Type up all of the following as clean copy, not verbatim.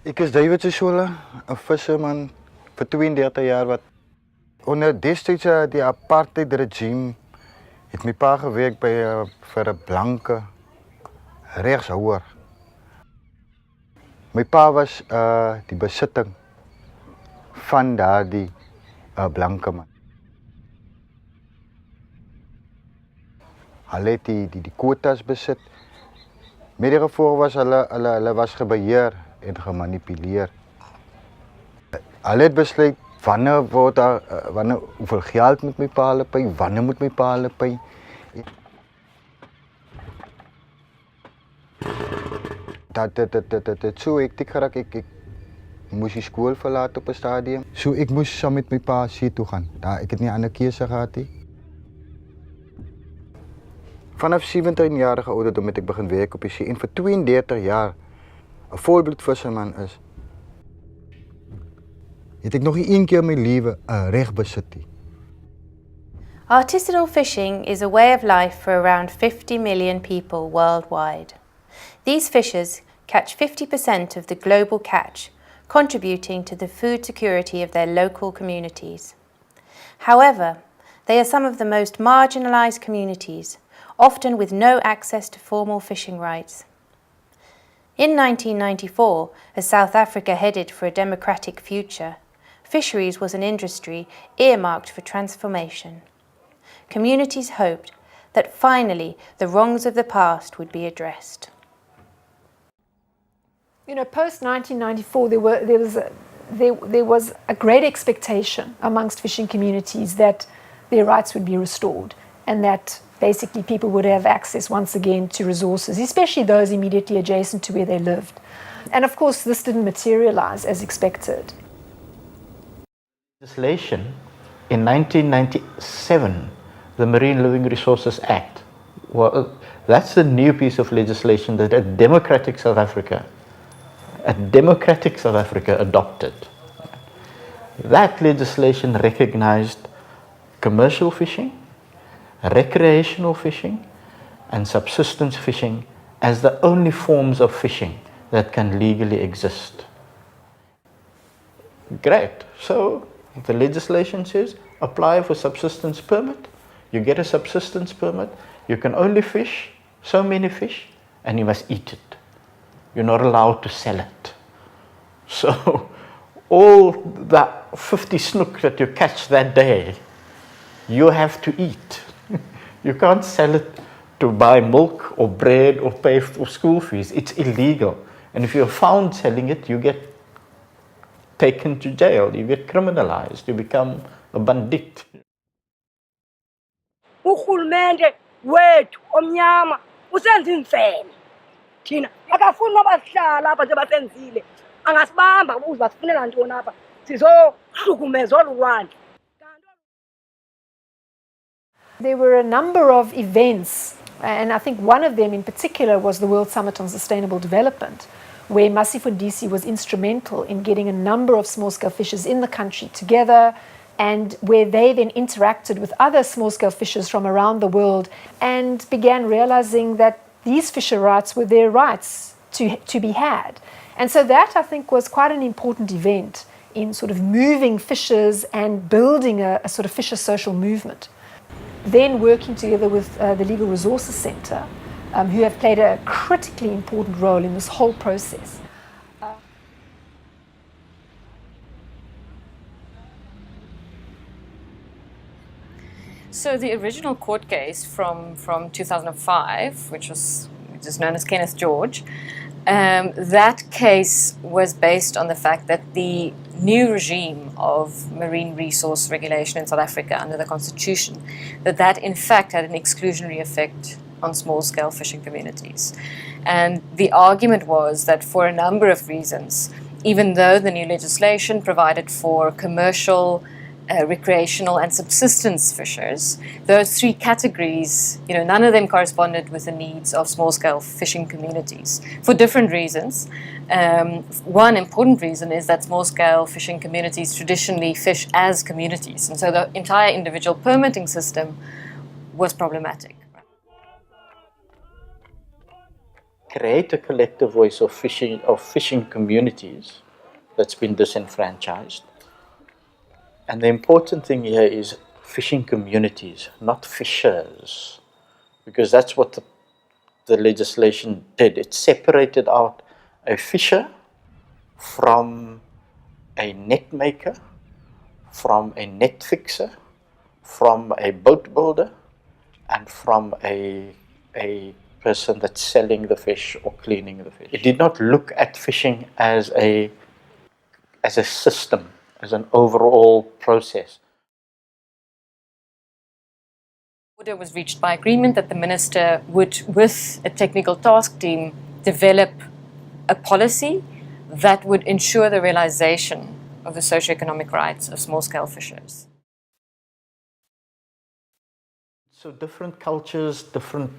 Ik is David Sishola, een visserman voor 32 jaar wat onder destijds die apartheid regime het my pa gewerkt bij vir 'n blanke regshouer. My pa was die besitting van daardie blanke man. Hulle het die quotas besit. Met die gevolg was hulle was gebeheer en gemanipuleer. Hulle het besluit wanneer word daar hoeveel geld moet my pa hulle pay, wanneer moet my pa hulle pay. Dat so hektiek geraak, ek moes die skool verlaat op 'n stadium. So ek moes saam met my pa see toe gaan. Ek het nie 'n ander keuse gehad nie. Vanaf 17-jarige ouderdom het ek begin werk op die see en vir 32 jaar 'n volbloed visserman is. Het ek nog nie een keer in my lewe 'n reg besit nie. Artisanal fishing is a way of life for around 50 million people worldwide. These fishers catch 50% of the global catch, contributing to the food security of their local communities. However, they are some of the most marginalised communities, often with no access to formal fishing rights. In 1994, as South Africa headed for a democratic future, fisheries was an industry earmarked for transformation. Communities hoped that finally the wrongs of the past would be addressed. You know, post-1994, there was a great expectation amongst fishing communities that their rights would be restored and that basically people would have access once again to resources, especially those immediately adjacent to where they lived. And of course, this didn't materialize as expected. Legislation in 1997, the Marine Living Resources Act, well, that's the new piece of legislation that a democratic South Africa adopted. That legislation recognized commercial fishing, recreational fishing, and subsistence fishing as the only forms of fishing that can legally exist. Great. So the legislation says apply for subsistence permit. You get a subsistence permit. You can only fish so many fish and you must eat it. You're not allowed to sell it. So all that 50 snook that you catch that day, you have to eat. You can't sell it to buy milk or bread or pay for school fees. It's illegal. And if you're found selling it, you get taken to jail. You get criminalized. You become a bandit. Uhulumende wethu omnyama usenza imfene. Thina akafuni abahlala apha nje basenzile. Angasibamba ukuze basifunela ntoni apha. Sizohlukumezwa ulwandle. There were a number of events, and I think one of them in particular was the World Summit on Sustainable Development, where Masifundise was instrumental in getting a number of small-scale fishers in the country together, and where they then interacted with other small-scale fishers from around the world and began realizing that these fisher rights were their rights to be had. And so that, I think, was quite an important event in sort of moving fishers and building a sort of fisher social movement. Then working together with the Legal Resources Centre, who have played a critically important role in this whole process. So the original court case from 2005, which is known as Kenneth George, that case was based on the fact that the new regime of marine resource regulation in South Africa under the Constitution, that in fact had an exclusionary effect on small-scale fishing communities. And the argument was that for a number of reasons, even though the new legislation provided for commercial, recreational and subsistence fishers, those three categories, none of them corresponded with the needs of small-scale fishing communities for different reasons. One important reason is that small-scale fishing communities traditionally fish as communities, and so the entire individual permitting system was problematic. create a collective voice of fishing communities that's been disenfranchised. And the important thing here is fishing communities, not fishers, because that's what the legislation did. It separated out a fisher from a net maker, from a net fixer, from a boat builder, and from a person that's selling the fish or cleaning the fish. It did not look at fishing as a system, as an overall process. Order was reached by agreement that the minister would, with a technical task team, develop a policy that would ensure the realization of the socio-economic rights of small-scale fishers. So different cultures, different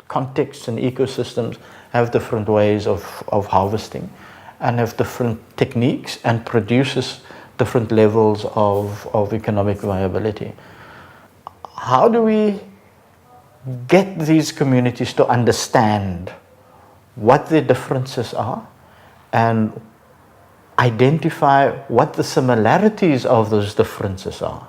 contexts and ecosystems have different ways of harvesting and have different techniques and produces different levels of economic viability. How do we get these communities to understand what their differences are and identify what the similarities of those differences are?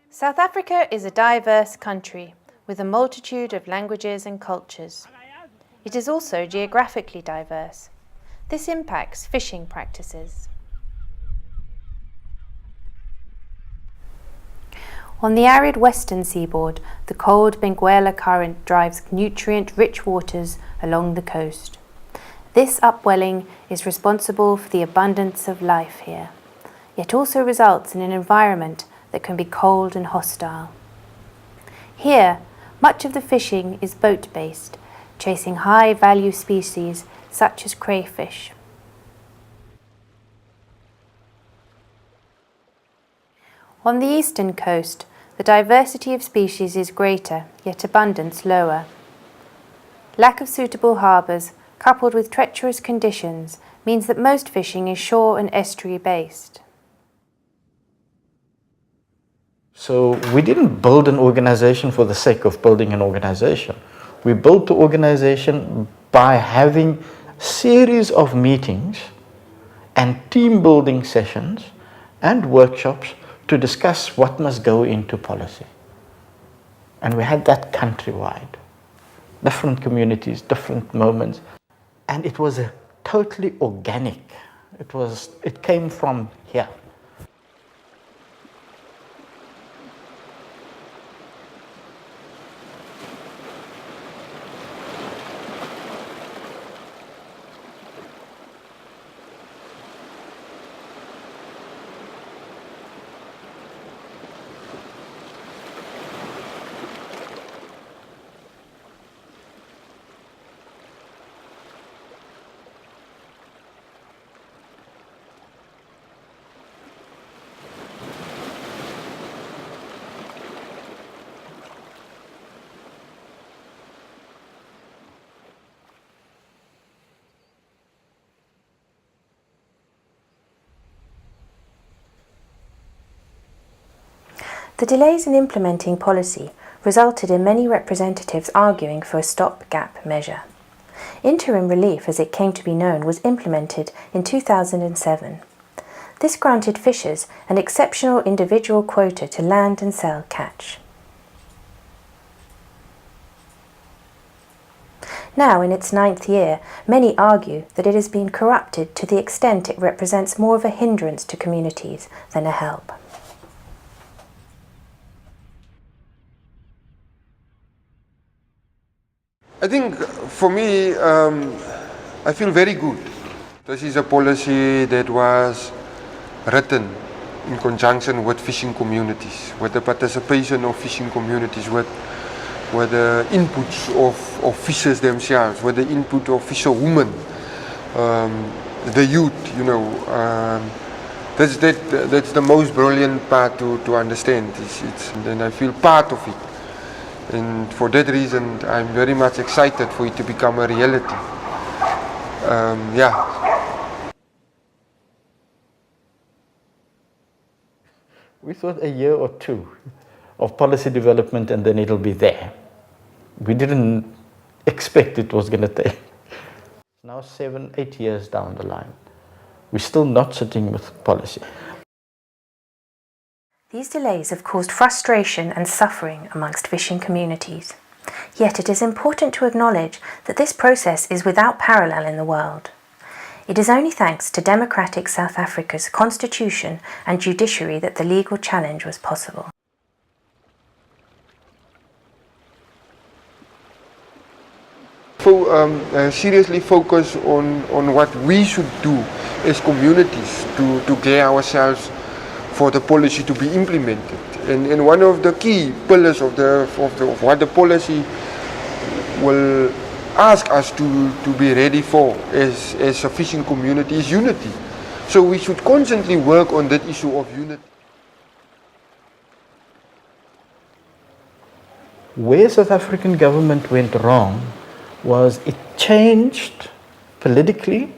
South Africa is a diverse country with a multitude of languages and cultures. It is also geographically diverse. This impacts fishing practices. On the arid western seaboard, the cold Benguela current drives nutrient-rich waters along the coast. This upwelling is responsible for the abundance of life here, yet also results in an environment that can be cold and hostile. Here, much of the fishing is boat-based, chasing high-value species such as crayfish. On the eastern coast, the diversity of species is greater, yet abundance lower. Lack of suitable harbours, coupled with treacherous conditions, means that most fishing is shore and estuary-based. So we didn't build an organization for the sake of building an organization. We built the organization by having a series of meetings and team building sessions and workshops to discuss what must go into policy. And we had that countrywide. Different communities, different moments. And it was totally organic. It came from here. The delays in implementing policy resulted in many representatives arguing for a stopgap measure. Interim relief, as it came to be known, was implemented in 2007. This granted fishers an exceptional individual quota to land and sell catch. Now, in its 9th year, many argue that it has been corrupted to the extent it represents more of a hindrance to communities than a help. I think for me, I feel very good. This is a policy that was written in conjunction with fishing communities, with the participation of fishing communities, with the inputs of fishers themselves, with the input of fisherwomen, the youth, you know. That's the most brilliant part to understand. And I feel part of it. And for that reason, I'm very much excited for it to become a reality. Yeah. We thought a year or two, of policy development and then it'll be there. We didn't expect it was going to take. Now 7, 8 years down the line, we're still not sitting with policy. These delays have caused frustration and suffering amongst fishing communities. Yet it is important to acknowledge that this process is without parallel in the world. It is only thanks to democratic South Africa's constitution and judiciary that the legal challenge was possible. Seriously focus on what we should do as communities to gear ourselves for the policy to be implemented. And one of the key pillars of what the policy will ask us to be ready for as a fishing community is unity. So we should constantly work on that issue of unity. Where South African government went wrong was it changed politically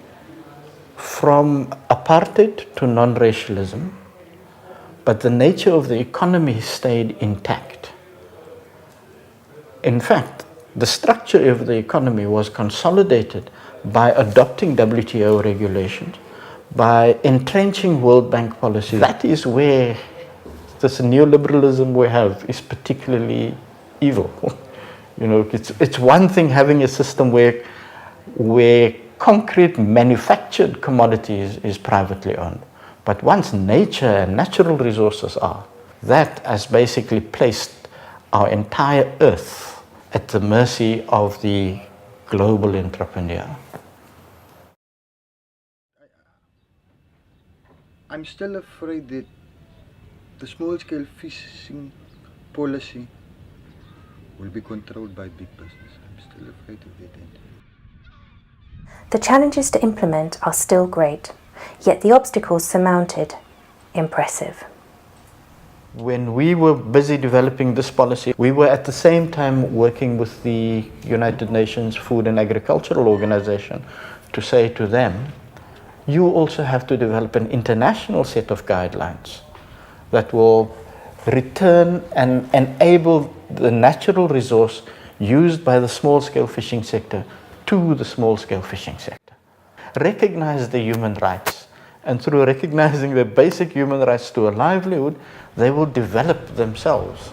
from apartheid to non-racialism, but the nature of the economy stayed intact. In fact, the structure of the economy was consolidated by adopting WTO regulations, by entrenching World Bank policy. That is where this neoliberalism we have is particularly evil. You know, it's one thing having a system where concrete manufactured commodities is privately owned. But once nature and natural resources are, that has basically placed our entire earth at the mercy of the global entrepreneur. I'm still afraid that the small-scale fishing policy will be controlled by big business. I'm still afraid of that end. The challenges to implement are still great, yet the obstacles surmounted, impressive. When we were busy developing this policy, we were at the same time working with the United Nations Food and Agricultural Organization to say to them, you also have to develop an international set of guidelines that will return and enable the natural resource used by the small-scale fishing sector to the small-scale fishing sector. Recognize the human rights, and through recognizing the basic human rights to a livelihood, they will develop themselves.